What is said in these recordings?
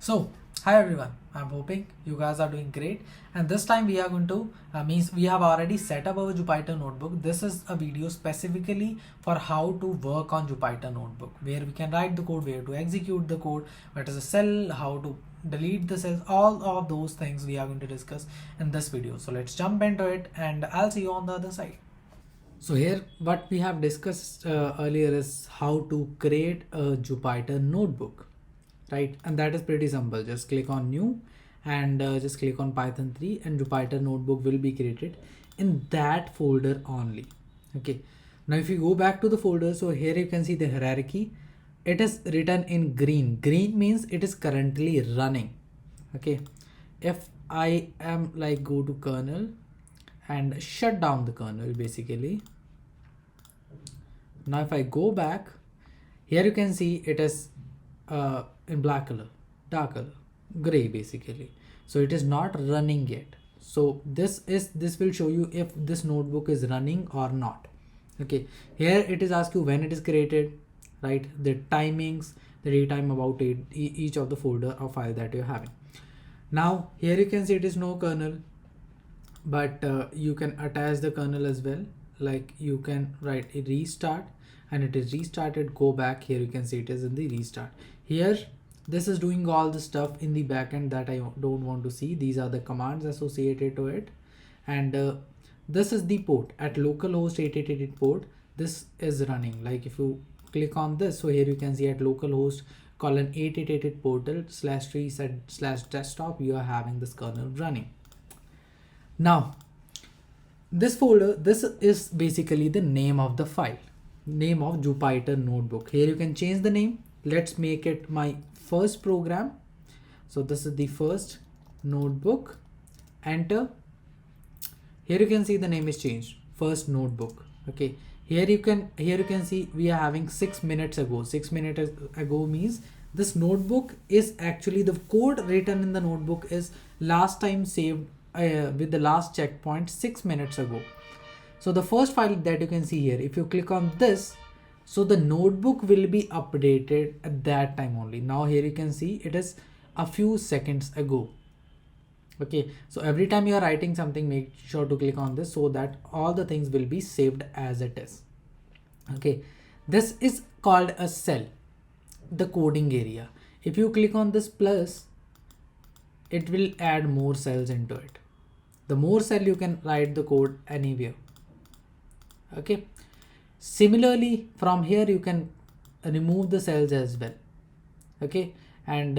So, hi everyone, I'm hoping you guys are doing great, and this time we are going to means we have already set up our Jupyter notebook. This is a video specifically for how to work on Jupyter notebook, where we can write the code, where to execute the code, what is a cell, how to delete the cells, all of those things we are going to discuss in this video. So let's jump into it, and I'll see you on the other side. So here what we have discussed earlier is how to create a Jupyter notebook, right? And that is pretty simple. Just click on new and just click on Python 3 and Jupyter notebook will be created in that folder only. Okay. Now if you go back to the folder, so here you can see the hierarchy. It is written in green. Green means it is currently running. Okay. If I am like go to kernel and shut down the kernel basically. Now if I go back, here you can see it is in black color, dark color, gray basically. So it is not running yet. So this will show you if this notebook is running or not. Okay, here it is ask you when it is created, right? The timings, the daytime about it, each of the folder or file that you're having. Now here you can see it is no kernel, but you can attach the kernel as well. Like you can write a restart and it is restarted. Go back, here you can see it is in the restart. Here this is doing all the stuff in the backend that I don't want to see. These are the commands associated to it, and this is the port at localhost 8088 port. This is running. Like if you click on this, so here you can see at localhost colon 8088 portal /3/desktop you are having this kernel running. Now this folder, this is basically the name of the file, name of Jupyter notebook. Here you can change the name. Let's make it my first program. So this is the first notebook. Enter. Here you can see the name is changed, first notebook. Okay, here you can see we are having 6 minutes ago. 6 minutes ago means this notebook is actually the code written in the notebook is last time saved with the last checkpoint 6 minutes ago. So the first file that you can see here, if you click on this, so the notebook will be updated at that time only. Now here you can see it is a few seconds ago. Okay, so every time you are writing something, make sure to click on this so that all the things will be saved as it is. Okay, this is called a cell, the coding area. If you click on this plus, it will add more cells into it. The more cell you can write the code anywhere. Okay, similarly from here you can remove the cells as well. Okay, and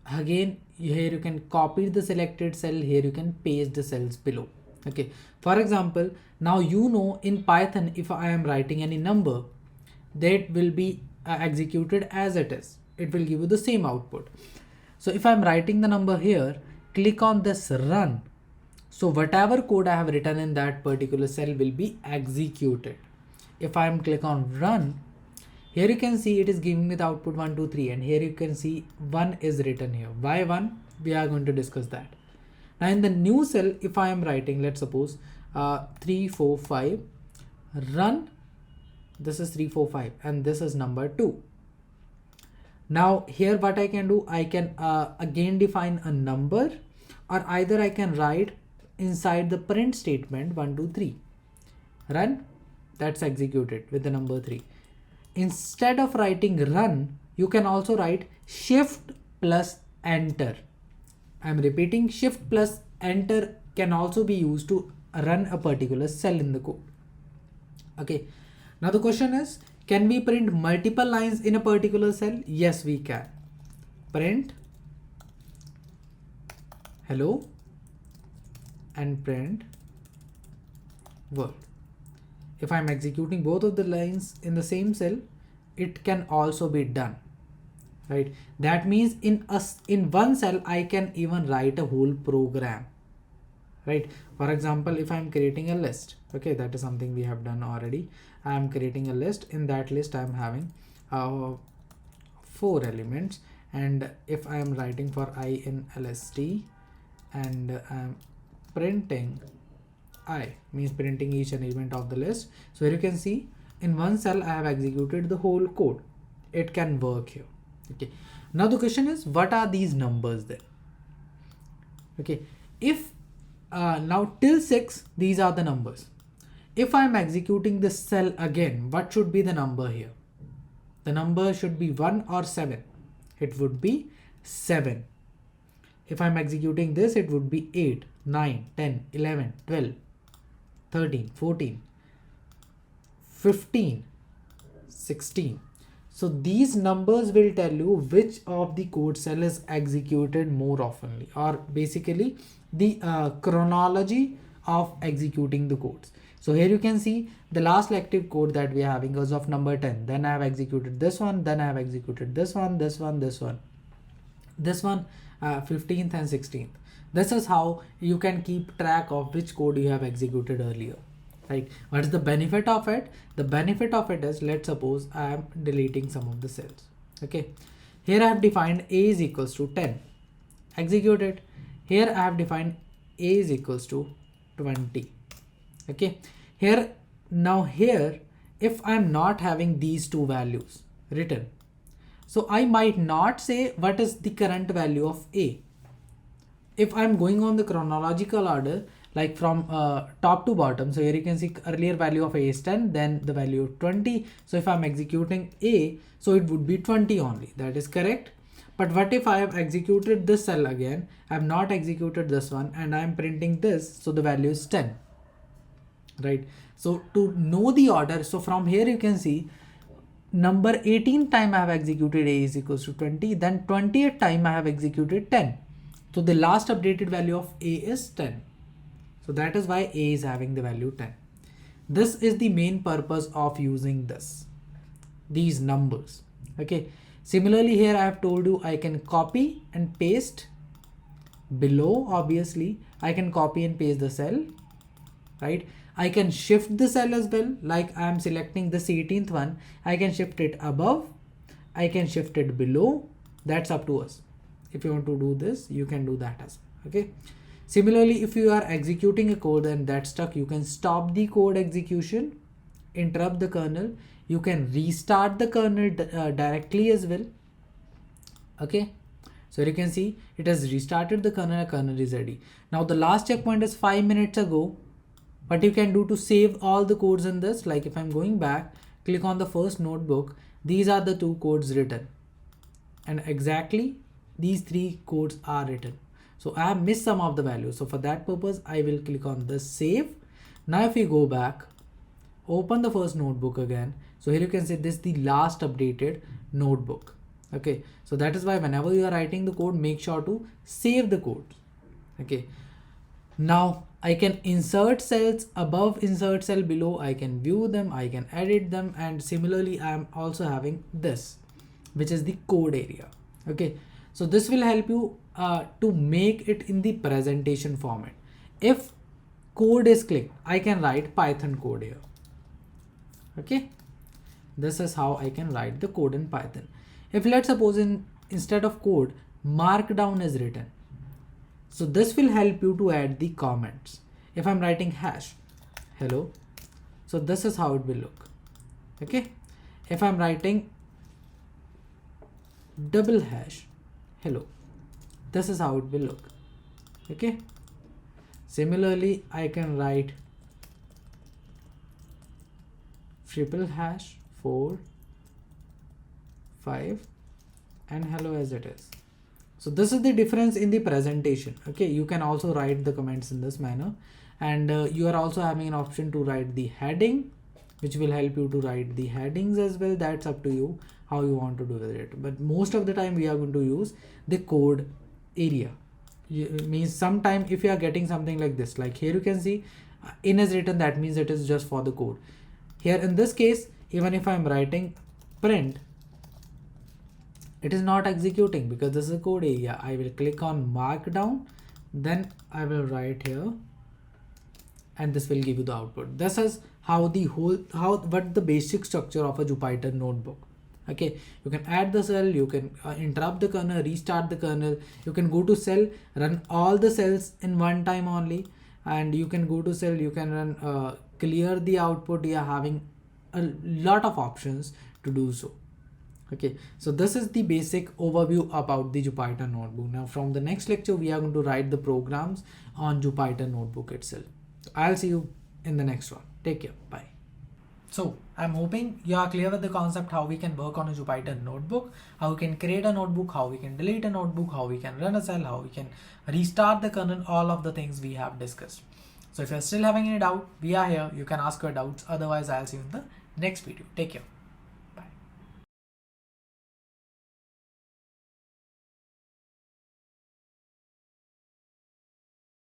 again here you can copy the selected cell, here you can paste the cells below. Okay, for example, now you know in Python if I am writing any number, that will be executed as it is. It will give you the same output. So if I'm writing the number here, click on this run. So whatever code I have written in that particular cell will be executed. If I am click on run, here you can see it is giving me the output 1, 2, 3, and here you can see 1 is written here. Why 1? We are going to discuss that. Now in the new cell, if I am writing, let's suppose 3, 4, 5, run, this is 3, 4, 5, and this is number 2. Now here what I can do, I can again define a number, or either I can write inside the print statement 1, 2, 3. Run, that's executed with the number 3. Instead of writing run, you can also write shift plus enter. I'm repeating, shift plus enter can also be used to run a particular cell in the code. Okay, now the question is, can we print multiple lines in a particular cell? Yes, we can. Print hello and print word. If I'm executing both of the lines in the same cell, it can also be done, right? That means in one cell, I can even write a whole program, right? For example, if I'm creating a list, okay, that is something we have done already. I'm creating a list. In that list, I'm having 4 elements. And if I am writing for I in lst and I'm printing I, means printing each element of the list. So here you can see in one cell I have executed the whole code. It can work here. Okay, now the question is, what are these numbers then? Okay, if now till 6, these are the numbers. If I'm executing this cell again, what should be the number here? The number should be 1 or 7. It would be 7. If I'm executing this, it would be 8, 9, 10, 11, 12, 13, 14, 15, 16. So these numbers will tell you which of the code cell is executed more oftenly, or basically the chronology of executing the codes. So here you can see the last active code that we are having is of number 10. Then I have executed this one, then I have executed this one, this one, this one, this one, 15th and 16th. This is how you can keep track of which code you have executed earlier. Right? What is the benefit of it? The benefit of it is, let's suppose I am deleting some of the cells. Okay, here I have defined a is equals to 10. Execute it. Here I have defined a is equals to 20. Okay, here now here if I'm not having these two values written, so I might not say what is the current value of a. If I'm going on the chronological order, like from top to bottom, so here you can see earlier value of a is 10, then the value of 20. So if I'm executing a, so it would be 20 only. That is correct. But what if I have executed this cell again, I have not executed this one, and I'm printing this, so the value is 10, right? So to know the order, so from here you can see number 18th time I have executed a is equals to 20, then 20th time I have executed 10. So the last updated value of a is 10. So that is why a is having the value 10. This is the main purpose of using these numbers. Okay. Similarly, here I have told you I can copy and paste below. Obviously, I can copy and paste the cell, right? I can shift the cell as well. Like I am selecting this 18th one. I can shift it above. I can shift it below. That's up to us. If you want to do this, you can do that as well. Okay. Similarly, if you are executing a code and that's stuck, you can stop the code execution, interrupt the kernel. You can restart the kernel directly as well. Okay. So you can see it has restarted the kernel is ready. Now the last checkpoint is 5 minutes ago. What you can do to save all the codes in this, like if I'm going back, click on the first notebook. These are the 2 codes written. And exactly these 3 codes are written. So I have missed some of the values. So for that purpose, I will click on the save. Now if we go back, open the first notebook again. So here you can see this is the last updated notebook. Okay. So that is why whenever you are writing the code, make sure to save the code. Okay. Now I can insert cells above, insert cell below. I can view them, I can edit them. And similarly, I am also having this, which is the code area. Okay. So this will help you to make it in the presentation format. If code is clicked, I can write Python code here. Okay. This is how I can write the code in Python. If let's suppose instead of code, markdown is written. So this will help you to add the comments. If I'm writing hash, hello. So this is how it will look. Okay. If I'm writing double hash, hello, this is how it will look. Okay. Similarly, I can write triple hash 4 5 and hello as it is. So this is the difference in the presentation. Okay, you can also write the comments in this manner, and you are also having an option to write the heading, which will help you to write the headings as well. That's up to you how you want to do with it. But most of the time we are going to use the code area. Means sometime if you are getting something like this, like here you can see in is written, that means it is just for the code. Here in this case, even if I'm writing print, it is not executing because this is a code area. I will click on markdown, then I will write here, and this will give you the output. This is how what the basic structure of a Jupyter notebook. Okay, you can add the cell, you can interrupt the kernel, restart the kernel, you can go to cell, run all the cells in one time only, and you can go to cell, you can run clear the output. You are having a lot of options to do so. Okay, so this is the basic overview about the Jupyter Notebook. Now from the next lecture, we are going to write the programs on Jupyter Notebook itself. I'll see you in the next one. Take care. Bye. So I'm hoping you are clear with the concept how we can work on a Jupyter Notebook, how we can create a notebook, how we can delete a notebook, how we can run a cell, how we can restart the kernel, all of the things we have discussed. So if you're still having any doubt, we are here. You can ask your doubts. Otherwise, I'll see you in the next video. Take care.